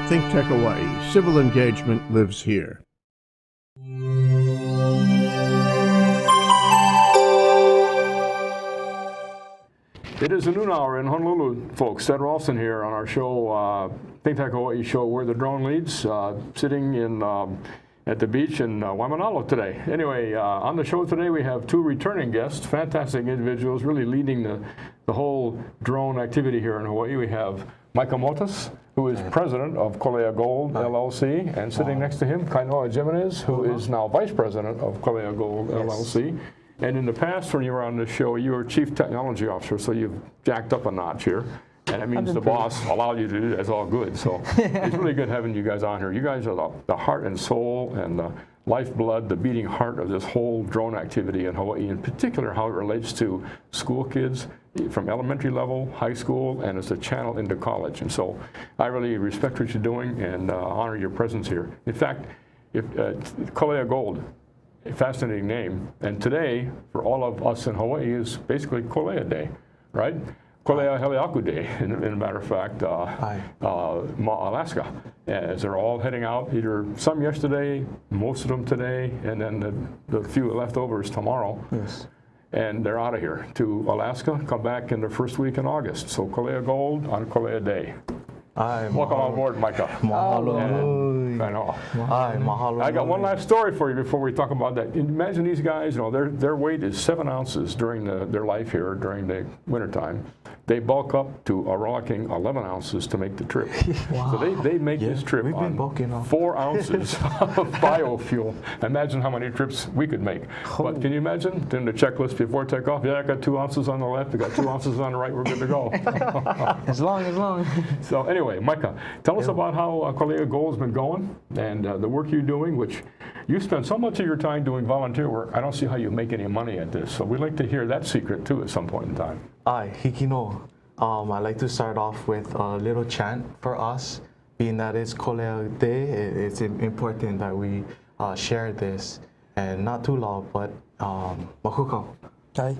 ThinkTech Hawaii. Civil engagement lives here. It is the noon hour in Honolulu, folks. Ted Ralston here on our show, ThinkTech Hawaii show, Where the Drone Leads, sitting in at the beach in Waimanalo today. Anyway, on the show today we have two returning guests, fantastic individuals, really leading the whole drone activity here in Hawaii. We have Micah Motas, who is president of Coley Gold, LLC, and sitting next to him, Kainoa Jimenez, who is now vice president of Coley Gold, LLC. And in the past, when you were on the show, you were chief technology officer, so you've jacked up a notch here. And that means the boss allowed you to do that. It's all good. So it's really good having you guys on here. You guys are the heart and soul and the lifeblood, the beating heart of this whole drone activity in Hawaii, in particular how it relates to school kids from elementary level, high school, and as a channel into college. And so I really respect what you're doing and honor your presence here. In fact, Coley Gold, a fascinating name, and today, for all of us in Hawaii, is basically Kolea Day, right? Kolea Heleaku Day, in a matter of fact, Alaska, as they're all heading out, either some yesterday, most of them today, and then the few leftovers tomorrow. Yes. And they're out of here to Alaska, come back in the first week in August. So Kolea Gold on Kolea Day. Welcome on board, Micah. Mahalo. I know. Mahalo. I got one last story for you before we talk about that. Imagine these guys, you know, their weight is 7 ounces during their life here during the wintertime. They bulk up to a rollicking 11 ounces to make the trip. Wow. So they make this trip on 4 ounces of biofuel. Imagine how many trips we could make. But can you imagine doing the checklist before takeoff? Yeah, I got 2 ounces on the left, I got 2 ounces on the right, we're good to go. As long. So anyway, Micah, tell us about how Coley Gold's been going and the work you're doing, which you spend so much of your time doing volunteer work. I don't see how you make any money at this. So we'd like to hear that secret too at some point in time. Hikino. I'd like to start off with a little chant for us, being that it's Kolea Day. It's important that we share this, and not too loud, but makuko. Okay.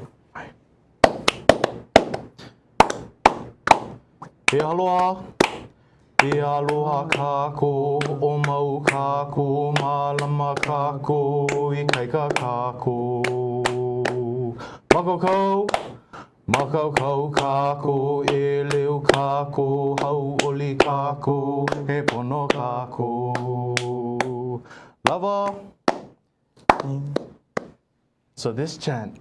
E aloha Kaku, o mau Kaku, malama Kaku, I kaika Kaku. Makau Kaku, e leu Kaku, hau oli Kaku, he pono Kaku. Lava. So this chant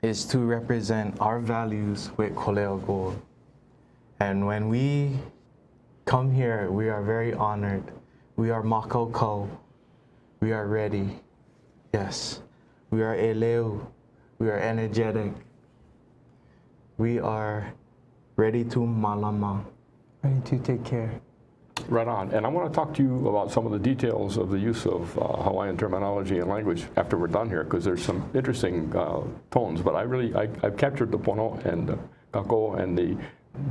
is to represent our values with Coley Gold. And when we come here, we are very honored. We are makau. We are ready. Yes. We are eleu. We are energetic. We are ready to malama. Ready to take care. Right on. And I want to talk to you about some of the details of the use of Hawaiian terminology and language after we're done here, because there's some interesting tones. But I've captured the pono and the kako and the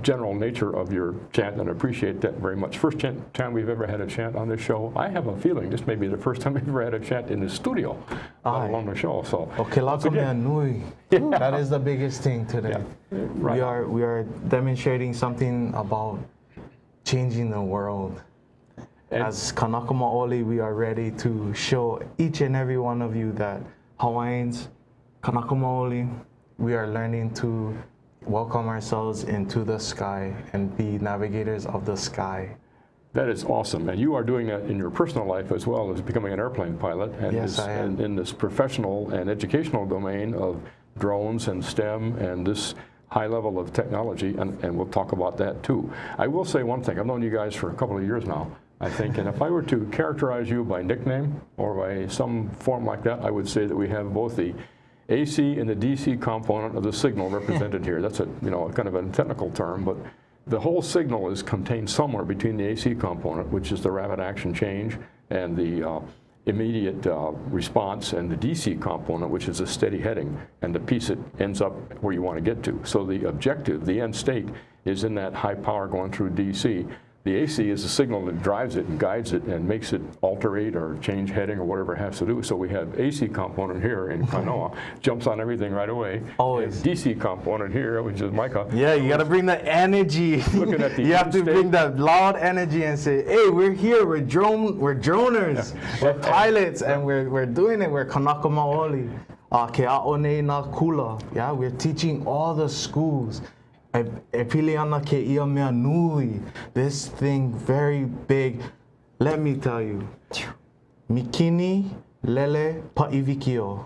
general nature of your chant and appreciate that very much. First time we've ever had a chant on this show. I have a feeling this may be the first time we've ever had a chant in the studio on the show. So that is the biggest thing today. Yeah. Right. We are demonstrating something about changing the world. As Kanaka Maoli, we are ready to show each and every one of you that Hawaiians, Kanaka Maoli, we are learning to welcome ourselves into the sky and be navigators of the sky. That is awesome. And you are doing that in your personal life as well as becoming an airplane pilot. And yes, I am. In this professional and educational domain of drones and STEM and this high level of technology, and we'll talk about that too. I will say one thing. I've known you guys for a couple of years now, I think, and if I were to characterize you by nickname or by some form like that, I would say that we have both the AC and the DC component of the signal represented here. That's a kind of a technical term, but the whole signal is contained somewhere between the AC component, which is the rapid action change, and the immediate response, and the DC component, which is a steady heading, and the piece that ends up where you want to get to. So the objective, the end state, is in that high power going through DC. The AC is the signal that drives it and guides it and makes it alterate or change heading or whatever it has to do. So we have AC component here in Kainoa, jumps on everything right away. Always. And DC component here, which is Micah. Yeah, you got to bring the energy. Looking at the you have to state. bring that loud energy and say, hey, we're here, we're droners, we're pilots, and we're doing it. We're Kanaka Maoli. Ke a'one na kula. Yeah, we're teaching all the schools. E pili ana ke ia mea nui. This thing very big. Let me tell you. Mikini lele pa'ivikio.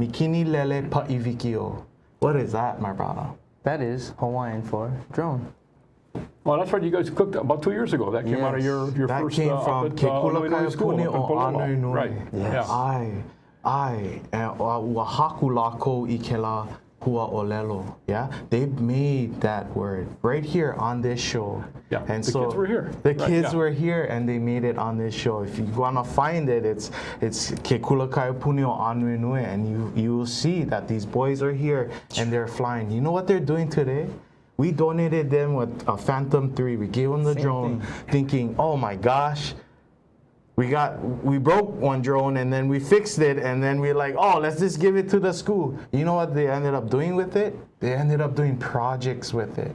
Mikini lele pa'ivikio. What is that, my brother? That is Hawaiian for drone. Well, that's what you guys cooked about 2 years ago. That came out of your that first came from up at, Ke Kula Illinois School Puni up in o Pololo. Anu Right. Yes. Yeah. Wa haku lako I ke la hua olelo. Yeah, they made that word right here on this show. Yeah, and the so kids were here. The Right, kids yeah. were here, and they made it on this show. If you wanna find it, it's Ke Kula Puni o Anu Inui, and you will see that these boys are here and they're flying. You know what they're doing today? We donated them with a Phantom 3. We gave them the Same drone, thing. thinking, oh my gosh. We broke one drone and then we fixed it and then we're like, oh, let's just give it to the school. You know what they ended up doing with it? They ended up doing projects with it.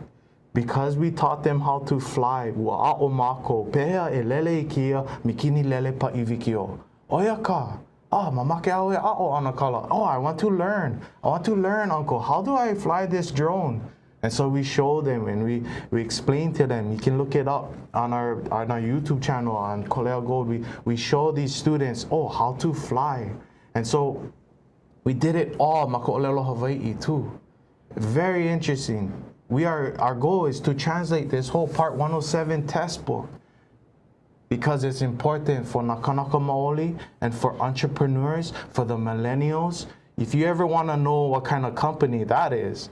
Because we taught them how to fly. Wa'a'o mako, pehea e lele ikia, mikini lele pa'ivikio. Oia ka. Mamake aue a'o ana kala. Oh, I want to learn. I want to learn, uncle. How do I fly this drone? And so we show them and we explain to them. You can look it up on our YouTube channel on Coley Gold. We show these students, how to fly. And so we did it all Mako'olelo Hawaii too. Very interesting. Our goal is to translate this whole Part 107 test book because it's important for Kanaka Maoli and for entrepreneurs, for the millennials. If you ever want to know what kind of company that is,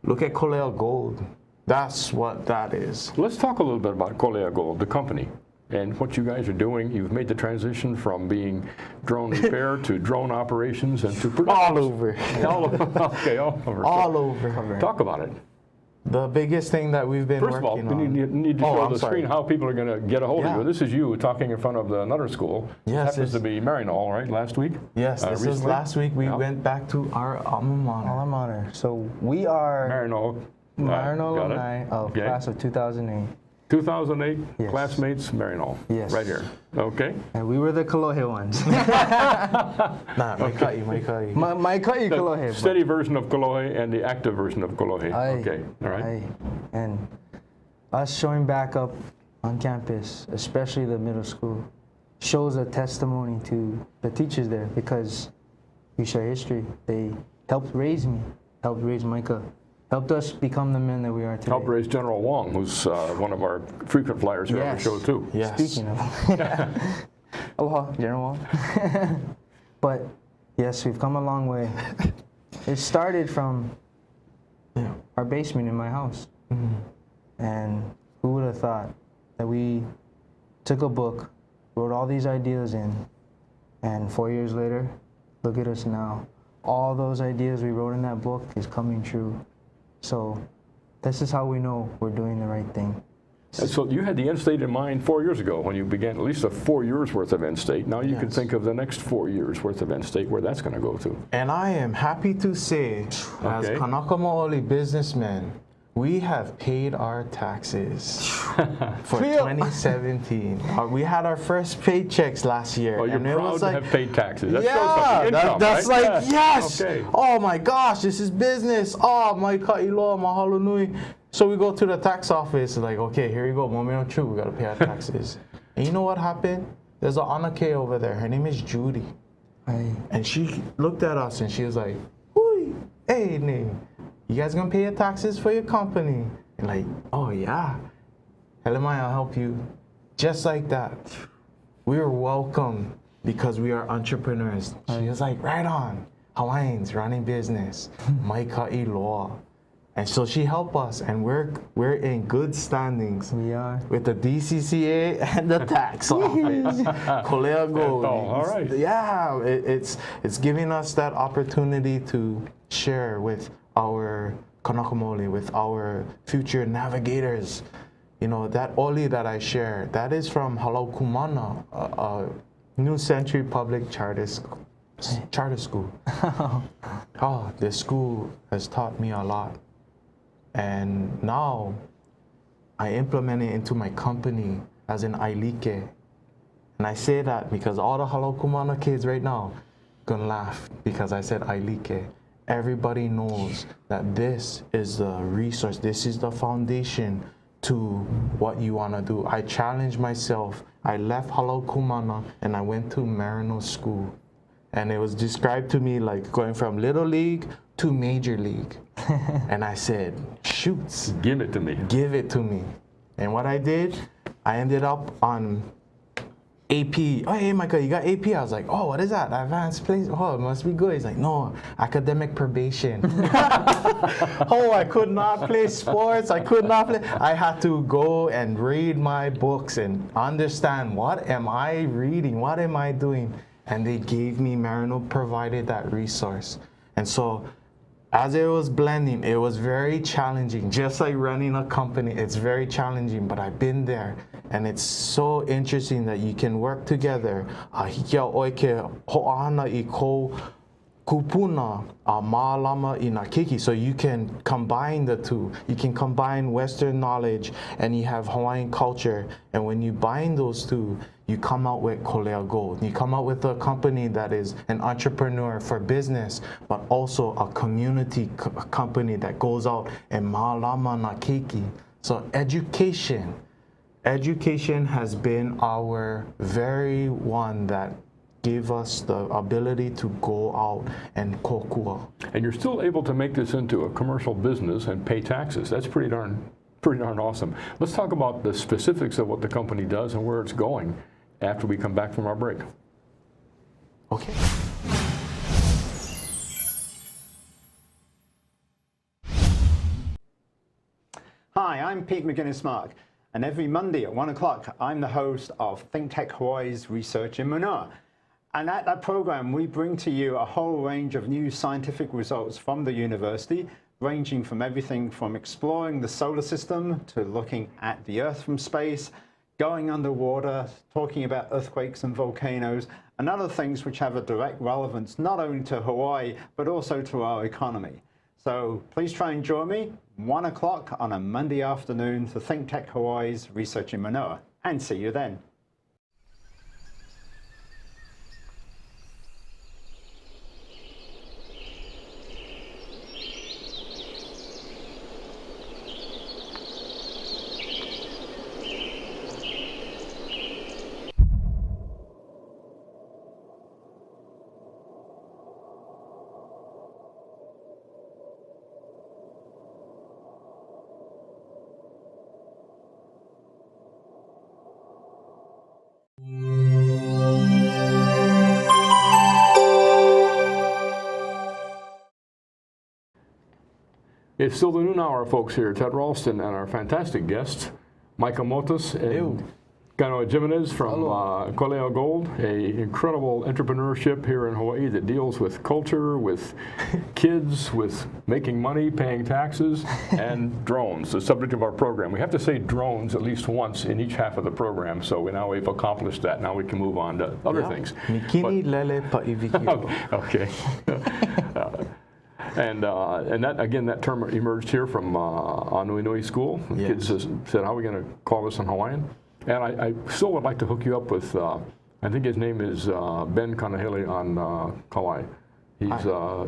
look at Coley Gold. That's what that is. Let's talk a little bit about Coley Gold, the company, and what you guys are doing. You've made the transition from being drone repair to drone operations and to production. All over. All over. Okay, all over. All over. Talk about it. The biggest thing that we've been First of all, working we on. need to show I'm the sorry. screen how people are going to get a hold of Yeah. you. This is you talking in front of another school. Yes, Happens to be Maryknoll, right, last week? Yes, this was recently? last week. We Yeah. went back to our alma mater. Alma mater. So we are Maryknoll. Maryknoll got it. alumni of Okay. class of 2008. 2008, Yes. classmates, Maryknoll. Yes. Right here. Okay. And we were the Kolohe ones. Nah, my ka'i. My ka'i The Kolohe. but- steady version of Kolohe and the active version of Kolohe. Aye. Okay. All right. Aye. And us showing back up on campus, especially the middle school, shows a testimony to the teachers there because we share history. They helped raise me, helped raise Micah, helped us become the men that we are today. Helped raise General Wong, who's one of our frequent flyers here on the Yes. show, too. Yes. Speaking of, aloha, General. But yes, we've come a long way. It started from our basement in my house. And who would have thought that we took a book, wrote all these ideas in, and 4 years later, look at us now. All those ideas we wrote in that book is coming true. So this is how we know we're doing the right thing. And so you had the end state in mind 4 years ago when you began at least a 4 years worth of end state. Now you can Yes. think of the next 4 years worth of end state, where that's going to go to. And I am happy to say, as Okay. Kanaka Maoli businessmen, we have paid our taxes for 2017. We had our first paychecks last year. Well, you're and it proud was to like, have paid taxes. That shows yeah, something. Income, that's right? like, yes. Okay. Oh my gosh, this is business. Oh, my ka'iloa, mahalo nui. So we go to the tax office, like, okay, here you go, moment true, we gotta pay our taxes. And you know what happened? There's an Anake over there. Her name is Judy. Aye. And she looked at us and she was like, "Oi, hey, you guys gonna pay your taxes for your company?" And like, "Oh yeah, Helemai, I'll help you." Just like that, we were welcome because we are entrepreneurs. She was like, "Right on, Hawaiians running business, mai ka'iloa." And so she helped us, and we're in good standings. We are. With the DCCA and the tax office. Coley Gold. All right. Yeah, it's giving us that opportunity to share with our Kanaka Maoli, with our future navigators. you know, that oli that I share, that is from Halau Kumana, a New Century Public Charter School. Oh, this school has taught me a lot. And now I implement it into my company as an ailike. And I say that because all the Halau Kumana kids right now gonna laugh because I said ailike. Everybody knows that this is the resource, this is the foundation to what you want to do. I challenged myself. I left Halau Kumana and I went to Marino School. And it was described to me like going from little league to major league. And I said, shoots. Give it to me. Give it to me. And what I did, I ended up on AP. Oh, hey, Micah, you got AP? I was like, oh, what is that? Advanced place? Oh, it must be good. He's like, no, academic probation. Oh, I could not play sports. I could not play. I had to go and read my books and understand, what am I reading? What am I doing? And they gave me, Marino provided that resource. And so as it was blending, it was very challenging. Just like running a company, it's very challenging, but I've been there. And it's so interesting that you can work together. Kupuna maalama ina kiki. So you can combine the two. You can combine Western knowledge and you have Hawaiian culture. And when you bind those two, you come out with Coley Gold. You come out with a company that is an entrepreneur for business, but also a community company that goes out and maalama na kiki. So education has been our very one that gave us the ability to go out and kokua. And you're still able to make this into a commercial business and pay taxes. That's pretty darn awesome. Let's talk about the specifics of what the company does and where it's going after we come back from our break. Okay. Hi, I'm Pete McGuinness-Mark, and every Monday at 1 o'clock, I'm the host of ThinkTech Hawaii's Research in Manoa. And at that program, we bring to you a whole range of new scientific results from the university, ranging from everything from exploring the solar system to looking at the Earth from space, going underwater, talking about earthquakes and volcanoes, and other things which have a direct relevance not only to Hawaii, but also to our economy. So please try and join me 1 o'clock on a Monday afternoon for ThinkTech Hawaii's Research in Manoa, and see you then. It's still the noon hour, folks, here. Ted Ralston and our fantastic guests, Micah Motos and Kainoa Jimenez from Coley Gold, an incredible entrepreneurship here in Hawaii that deals with culture, with kids, with making money, paying taxes, and drones, the subject of our program. We have to say drones at least once in each half of the program, so we've accomplished that. Now we can move on to other things. Mikini lele pa'ivikio. Okay. And that, again, that term emerged here from Anuenue School. The kids said, how are we going to call this in Hawaiian? And I still would like to hook you up with, I think his name is Ben Kanahele on Kauai. He's a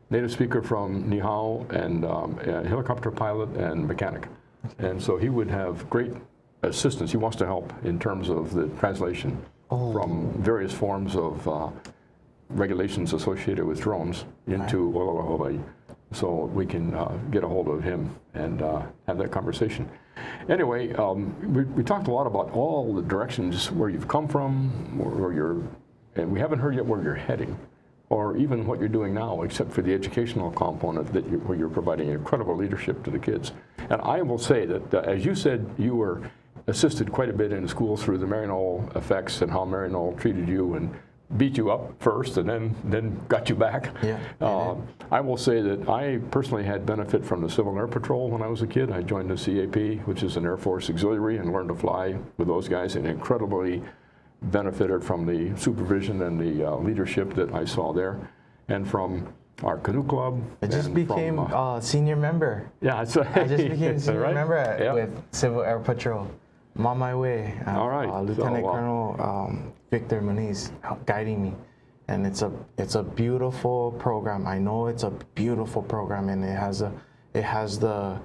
native speaker from Nihau and a helicopter pilot and mechanic. And so he would have great assistance. He wants to help in terms of the translation from various forms of regulations associated with drones into Oloa Hawaii, so we can get a hold of him and have that conversation. Anyway, we talked a lot about all the directions where you've come from, where you're, and we haven't heard yet where you're heading, or even what you're doing now, except for the educational component where you're providing incredible leadership to the kids. And I will say that, as you said, you were assisted quite a bit in school through the Marino effects and how Marino treated you and beat you up first and then got you back. Yeah, I will say that I personally had benefit from the Civil Air Patrol when I was a kid. I joined the CAP, which is an Air Force auxiliary, and learned to fly with those guys, and incredibly benefited from the supervision and the leadership that I saw there, and from our canoe club. I just became a senior member. Yeah, I just became a senior right? member with Civil Air Patrol. I'm on my way. All right. Lieutenant Colonel Victor Muniz guiding me, and it's a beautiful program. I know it's a beautiful program, and it has the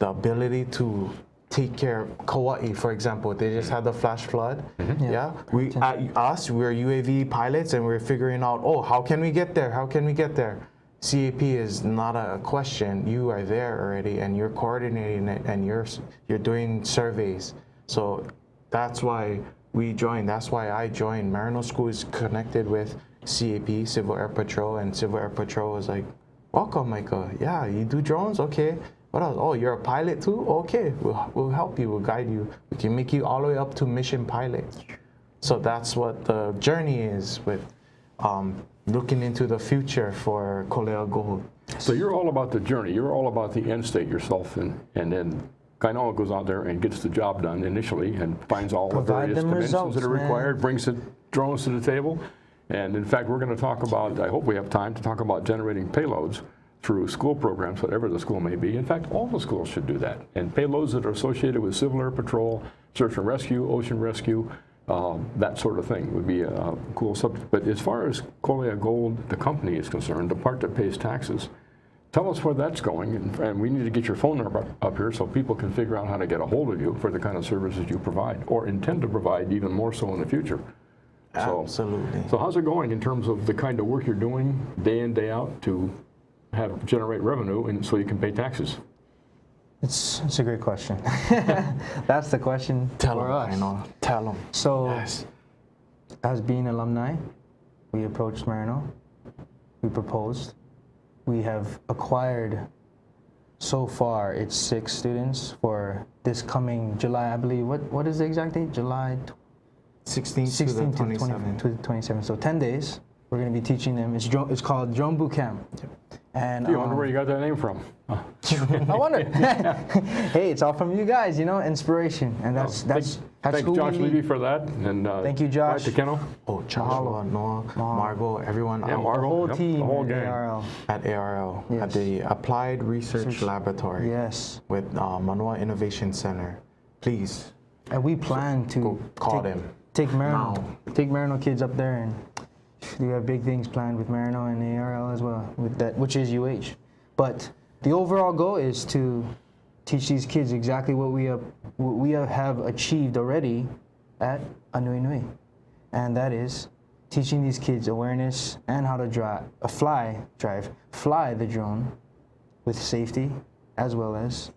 ability to take care of Kauai, for example. They just had the flash flood. Yeah. We're UAV pilots, and we're figuring out, oh, how can we get there? How can we get there? CAP is not a question. You are there already, and you're coordinating it, and you're doing surveys. So that's why we joined. That's why I joined. Marino School is connected with CAP, Civil Air Patrol, and Civil Air Patrol was like, welcome, Micah. Yeah, you do drones? Okay. What else? Oh, you're a pilot too? Okay, we'll help you, we'll guide you. We can make you all the way up to mission pilot. So that's what the journey is with looking into the future for Coley Gold. So you're all about the journey. You're all about the end state yourself, and then Kainoa goes out there and gets the job done initially and finds all the various dimensions that are required, brings the drones to the table. And in fact, we're going to talk about, I hope we have time to talk about generating payloads through school programs, whatever the school may be. In fact, all the schools should do that. And payloads that are associated with Civil Air Patrol, search and rescue, ocean rescue, that sort of thing would be a cool subject. But as far as Coley Gold, the company, is concerned, the part that pays taxes, tell us where that's going. And we need to get your phone number up here so people can figure out how to get a hold of you for the kind of services you provide, or intend to provide even more so in the future. Absolutely. So how's it going in terms of the kind of work you're doing day in, day out to generate revenue and so you can pay taxes? It's a great question. That's the question for us. Tell them. So, yes. As being alumni, we approached Marino. We proposed. We have acquired, so far, it's 6 students for this coming July, I believe. What is the exact date? July 16th to the 27th. To the 27th. So 10 days. We're going to be teaching them. It's called Drone Boot Camp. And you wonder where you got that name from? I wonder. Hey, it's all from you guys, you know, inspiration, and that's thanks who Josh we Levy for that, and thank you, Josh. to Keno. Oh, Joshua, Noah, Margot, everyone. Yeah, Margot, the whole team the whole at gang. ARL. At ARL, Yes. at the Applied Research Laboratory. Yes. With Manoa Innovation Center. Please. And we plan to go call them. Take Marino kids up there, and we have big things planned with Marino and ARL as well, with that, which is UH. But the overall goal is to teach these kids exactly what we have achieved already at Anuenue, and that is teaching these kids awareness and how to fly the drone with safety, as well as,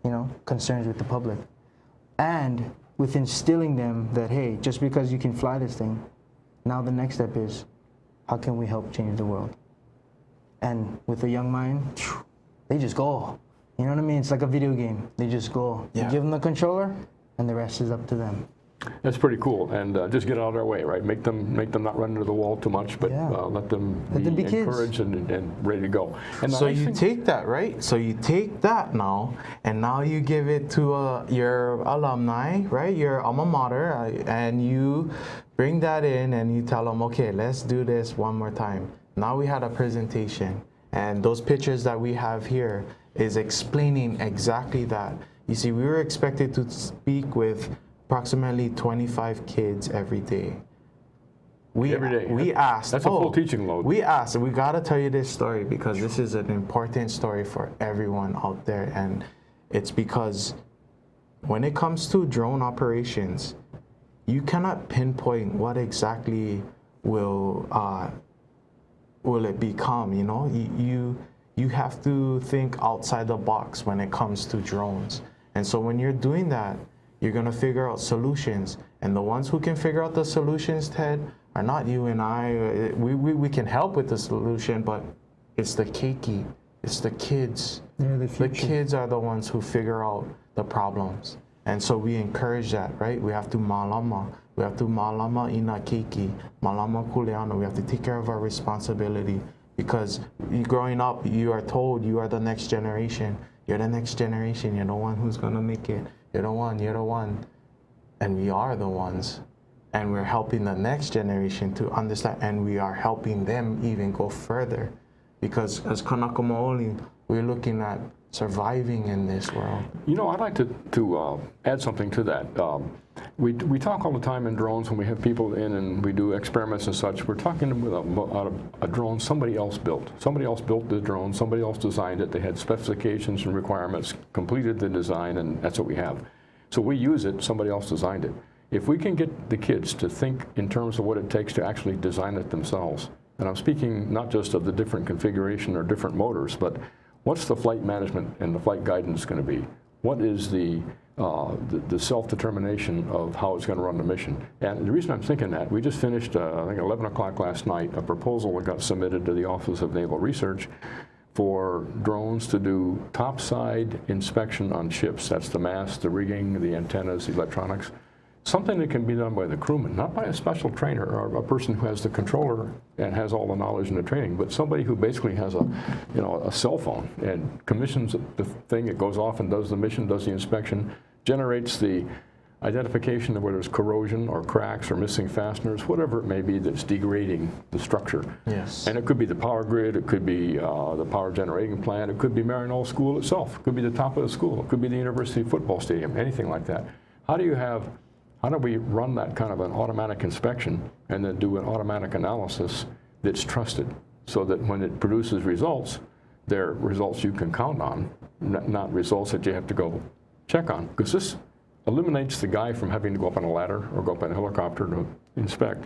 you know, concerns with the public, and with instilling them that, hey, just because you can fly this thing, now the next step is, how can we help change the world? And with a young mind, they just go. You know what I mean? It's like a video game. They just go. Yeah. You give them the controller, and the rest is up to them. That's pretty cool, and just get out of their way, right? Make them not run into the wall too much, but let them be encouraged and ready to go. And so you take that, right? So you take that now, and now you give it to your alumni, right? Your alma mater, and you bring that in, and you tell them, okay, let's do this one more time. Now we had a presentation, and those pictures that we have here is explaining exactly that. You see, we were expected to speak with approximately 25 kids every day. Every day. We asked. That's a full teaching load. We asked, and we got to tell you this story because this is an important story for everyone out there. And it's because when it comes to drone operations, you cannot pinpoint what exactly will it become. You know, you have to think outside the box when it comes to drones. And so when you're doing that, you're going to figure out solutions. And the ones who can figure out the solutions, Ted, are not you and I. We can help with the solution, but it's the keiki. It's the kids. They're the future. The kids are the ones who figure out the problems. And so we encourage that, right? We have to malama. We have to malama ina keiki, malama kuleana. We have to take care of our responsibility, because growing up, you are told you are the next generation. You're the next generation. You're the one who's going to make it. You're the one. You're the one. And we are the ones. And we're helping the next generation to understand. And we are helping them even go further. Because as Kanaka Maoli, we're looking at surviving in this world. You know, I'd like to add something to that. We talk all the time in drones when we have people in and we do experiments and such. We're talking about a drone somebody else built. Somebody else built the drone. Somebody else designed it. They had specifications and requirements, completed the design, and that's what we have. So we use it. Somebody else designed it. If we can get the kids to think in terms of what it takes to actually design it themselves, and I'm speaking not just of the different configuration or different motors, but what's the flight management and the flight guidance going to be? What is the self-determination of how it's going to run the mission? And the reason I'm thinking that, we just finished, I think 11 o'clock last night, a proposal that got submitted to the Office of Naval Research for drones to do topside inspection on ships. That's the mast, the rigging, the antennas, the electronics. Something that can be done by the crewman, not by a special trainer or a person who has the controller and has all the knowledge and the training, but somebody who basically has a cell phone and commissions the thing. It goes off and does the mission, does the inspection, generates the identification of whether there's corrosion or cracks or missing fasteners, whatever it may be that's degrading the structure. Yes. And it could be the power grid, it could be the power generating plant, it could be Maryknoll School itself, it could be the top of the school, it could be the university football stadium, anything like that. How do we run that kind of an automatic inspection and then do an automatic analysis that's trusted, so that when it produces results, they're results you can count on, not results that you have to go check on? Because this eliminates the guy from having to go up on a ladder or go up in a helicopter to inspect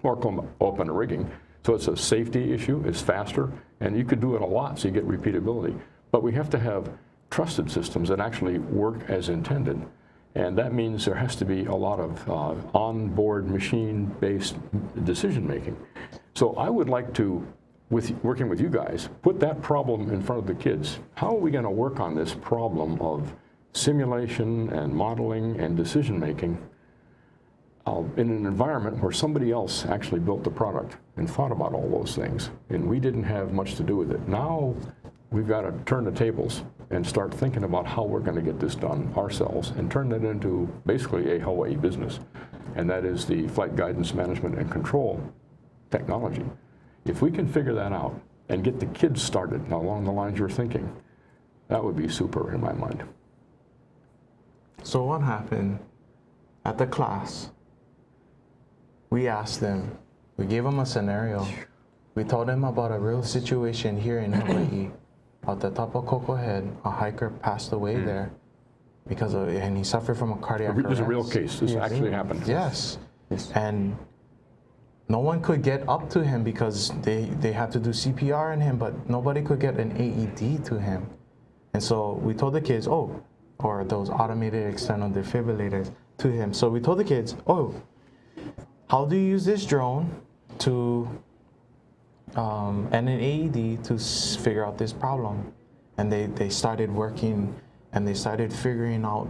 or go up on a rigging. So it's a safety issue, it's faster, and you could do it a lot so you get repeatability. But we have to have trusted systems that actually work as intended. And that means there has to be a lot of on-board machine-based decision-making. So I would like to, working with you guys, put that problem in front of the kids. How are we going to work on this problem of simulation and modeling and decision-making in an environment where somebody else actually built the product and thought about all those things, and we didn't have much to do with it? Now we've got to turn the tables and start thinking about how we're going to get this done ourselves and turn that into basically a Hawaii business. And that is the flight guidance management and control technology. If we can figure that out and get the kids started along the lines you're thinking, that would be super in my mind. So what happened at the class? We asked them, we gave them a scenario. We told them about a real situation here in Hawaii. At the top of Coco Head, a hiker passed away there and he suffered from a cardiac arrest. This is a real case. This actually happened. Yes. And no one could get up to him because they had to do CPR on him, but nobody could get an AED to him. And so we told the kids, or those automated external defibrillators to him. So we told the kids, how do you use this drone to and an AED to figure out this problem? And they started working and they started figuring out,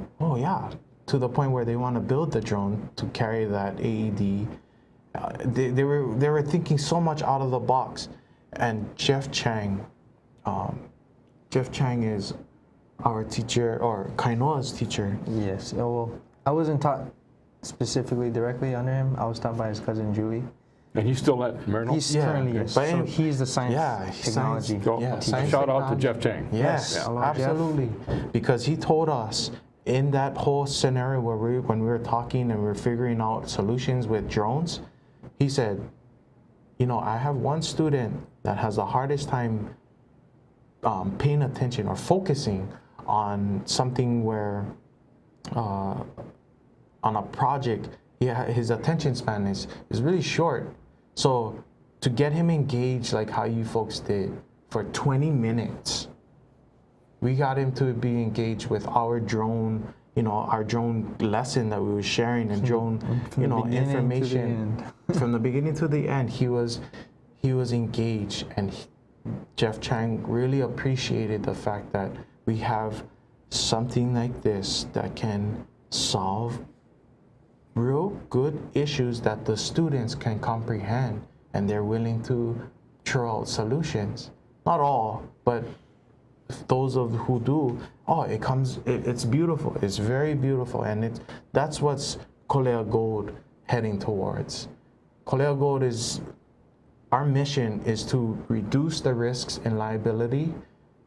to the point where they want to build the drone to carry that AED. They were thinking so much out of the box. And Jeff Chang is our teacher, or Kainoa's teacher. Yes. Well, I wasn't taught specifically directly under him. I was taught by his cousin Julie. And he's still at Maryknoll? He's currently, yes. So he's the science technology teacher. Shout out to Jeff Chang. Yes, absolutely. Because he told us in that whole scenario where when we were talking and we were figuring out solutions with drones, he said, I have one student that has the hardest time paying attention or focusing on something where, on a project, his attention span is really short. So to get him engaged like how you folks did for 20 minutes, we got him to be engaged with our drone, our drone lesson that we were sharing and drone, information from the beginning to the end. He was engaged, and Jeff Chang really appreciated the fact that we have something like this that can solve real good issues that the students can comprehend, and they're willing to throw out solutions. Not all, but those of who do, it's beautiful. It's very beautiful, and that's what's Coley Gold heading towards. Coley Gold our mission is to reduce the risks and liability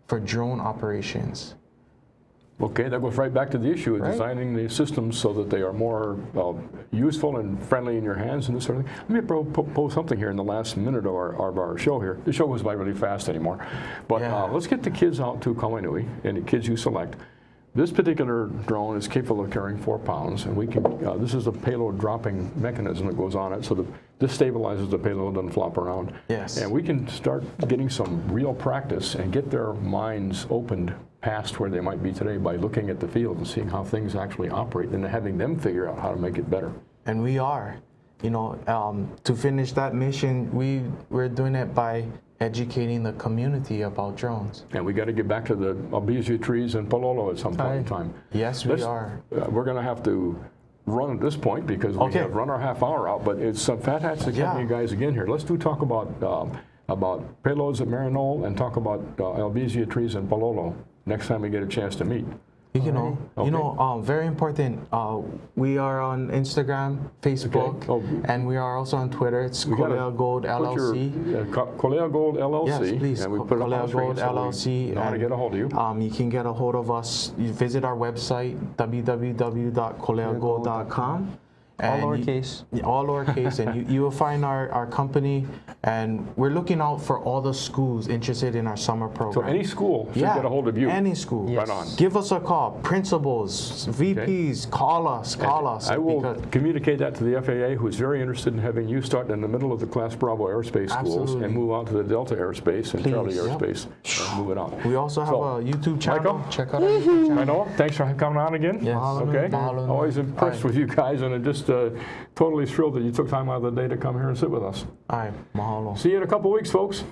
for drone operations. Okay, that goes right back to the issue of designing the systems so that they are more useful and friendly in your hands and this sort of thing. Let me propose something here in the last minute of our show here. The show goes by really fast anymore. But let's get the kids out to Kainui, and the kids you select. This particular drone is capable of carrying 4 pounds, and we can. This is a payload dropping mechanism that goes on it, so this stabilizes the payload and flop around. Yes. And we can start getting some real practice and get their minds opened past where they might be today by looking at the field and seeing how things actually operate, and having them figure out how to make it better. And we are, to finish that mission, we're doing it by educating the community about drones. And we got to get back to the albizia trees and pololo at some point in time. Yes, we are. We're going to have to run at this point because we have run our half hour out, but it's fantastic having you guys again here. Let's talk about payloads at Marinold and talk about albizia trees and pololo next time we get a chance to meet. Very important. We are on Instagram, Facebook, and we are also on Twitter. It's Coley Gold LLC. Coley Gold LLC. Yes, please. And we put it on the screen Gold LLC. So we know how to get a hold of you. You can get a hold of us. You visit our website, www.coleygold.com. All lowercase. All lowercase, and you will find our company, and we're looking out for all the schools interested in our summer program. So any school should get a hold of you. Any school. Right on. Give us a call. Principals, VPs, call us. I will communicate that to the FAA, who's very interested in having you start in the middle of the Class Bravo airspace schools and move out to the Delta airspace and Charlie airspace and move it out. We also have a YouTube channel. Michael? Check out our YouTube channel. Kainoa, thanks for coming on again. Yes. Okay. Always impressed with you guys, and just totally thrilled that you took time out of the day to come here and sit with us. All right. Mahalo. See you in a couple weeks, folks.